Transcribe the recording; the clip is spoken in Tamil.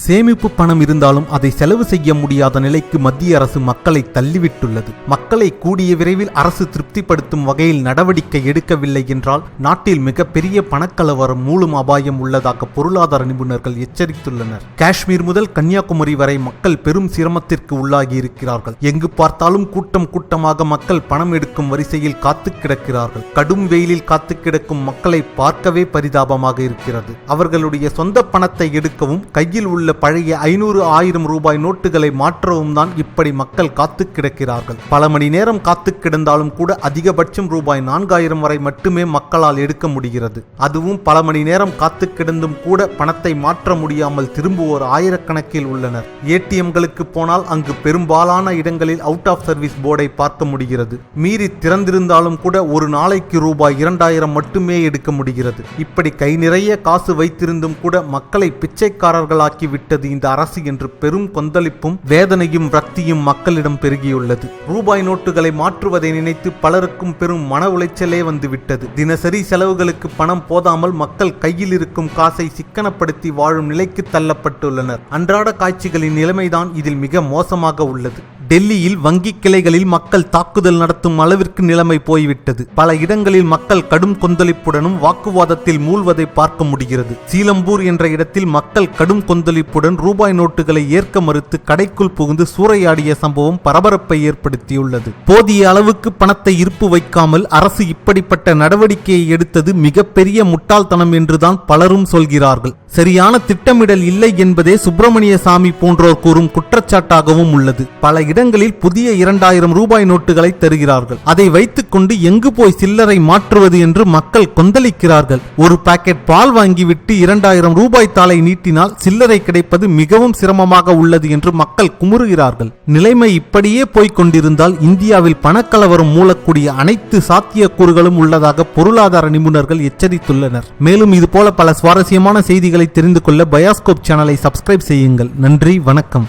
சேமிப்பு பணம் இருந்தாலும் அதை செலவு செய்ய முடியாத நிலைக்கு மத்திய அரசு மக்களை தள்ளிவிட்டுள்ளது. மக்களை கூடிய விரைவில் அரசு திருப்திப்படுத்தும் வகையில் நடவடிக்கை எடுக்கவில்லை என்றால் நாட்டில் மிகப்பெரிய பணக்கலவரம் மூலம் அபாயம் உள்ளதாக பொருளாதார நிபுணர்கள் எச்சரித்துள்ளனர். காஷ்மீர் முதல் கன்னியாகுமரி வரை மக்கள் பெரும் சிரமத்திற்கு உள்ளாகி இருக்கிறார்கள். எங்கு பார்த்தாலும் கூட்டம் கூட்டமாக மக்கள் பணம் எடுக்கும் வரிசையில் காத்து கிடக்கிறார்கள். கடும் வெயிலில் காத்து கிடக்கும் மக்களை பார்க்கவே பரிதாபமாக இருக்கிறது. அவர்களுடைய சொந்த பணத்தை எடுக்கவும் கையில் உள்ள பழைய 500-1000 ரூபாய் நோட்டுகளை மாற்றவும் தான் இப்படி மக்கள் காத்து கிடக்கிறார்கள். பல மணி நேரம் காத்து கிடந்தாலும் கூட அதிகபட்சம் ரூபாய் 4000 வரை மட்டுமே மக்களால் எடுக்க முடிகிறது. அதுவும் பல மணி நேரம் காத்து கிடந்தும் கூட பணத்தை மாற்ற முடியாமல் திரும்புவோர் ஆயிரக்கணக்கில் உள்ளனர். ஏடிஎம்களுக்கு போனால் அங்கு பெரும்பாலான இடங்களில் அவுட் ஆஃப் சர்வீஸ் போர்டை பார்க்க முடிகிறது. மீறி திறந்திருந்தாலும் கூட ஒரு நாளைக்கு ரூபாய் 2000 மட்டுமே எடுக்க முடிகிறது. இப்படி கை நிறைய காசு வைத்திருந்தும் கூட மக்களை பிச்சைக்காரர்களாக்கி விட்டது இந்த அரசு என்று பெரும் கொந்தளிப்பும் வேதனையும் ரக்தியும் மக்களிடம் பெருகியுள்ளது. ரூபாய் நோட்டுகளை மாற்றுவதை நினைத்து பலருக்கும் பெரும் மன உளைச்சலே வந்துவிட்டது. தினசரி செலவுகளுக்கு பணம் போதாமல் மக்கள் கையில் இருக்கும் காசை சிக்கனப்படுத்தி வாழும் நிலைக்கு தள்ளப்பட்டுள்ளனர். அன்றாட காட்சிகளின் நிலைமைதான் இதில் மிக மோசமாக உள்ளது. டெல்லியில் வங்கி கிளைகளில் மக்கள் தாக்குதல் நடத்தும் அளவிற்கு நிலைமை போய்விட்டது. பல இடங்களில் மக்கள் கடும் கொந்தளிப்புடனும் வாக்குவாதத்தில் மூழ்வதை பார்க்க முடிகிறது. சீலம்பூர் என்ற இடத்தில் மக்கள் கடும் கொந்தளிப்புடன் ரூபாய் நோட்டுகளை ஏற்க மறுத்து கடைக்குள் புகுந்து சூறையாடிய சம்பவம் பரபரப்பை ஏற்படுத்தியுள்ளது. போதிய அளவுக்கு பணத்தை இருப்பு வைக்காமல் அரசு இப்படிப்பட்ட நடவடிக்கையை எடுத்தது மிகப்பெரிய முட்டாள்தனம் என்றுதான் பலரும் சொல்கிறார்கள். சரியான திட்டமிடல் இல்லை என்பதே சுப்பிரமணிய சாமி போன்றோர் கூறும் குற்றச்சாட்டாகவும் உள்ளது. பல இடங்களில் புதிய 2000 ரூபாய் நோட்டுகளை தருகிறார்கள். அதை வைத்துக் கொண்டு எங்கு போய் சில்லறை மாற்றுவது என்று மக்கள் கொந்தளிக்கிறார்கள். ஒரு பாக்கெட் பால் வாங்கிவிட்டு 2000 ரூபாய் தாளை நீட்டினால் சில்லறை கிடைப்பது மிகவும் சிரமமாக உள்ளது என்று மக்கள் குமுறுகிறார்கள். நிலைமை இப்படியே போய்க் கொண்டிருந்தால் இந்தியாவில் பணக்கலவரம் மூலக்கூடிய அனைத்து சாத்தியக்கூறுகளும் உள்ளதாக பொருளாதார நிபுணர்கள் எச்சரித்துள்ளனர். மேலும் இதுபோல பல சுவாரஸ்யமான செய்திகளை தெரிந்து கொள்ள பயாஸ்கோப் சேனலை சப்ஸ்கிரைப் செய்யுங்கள். நன்றி, வணக்கம்.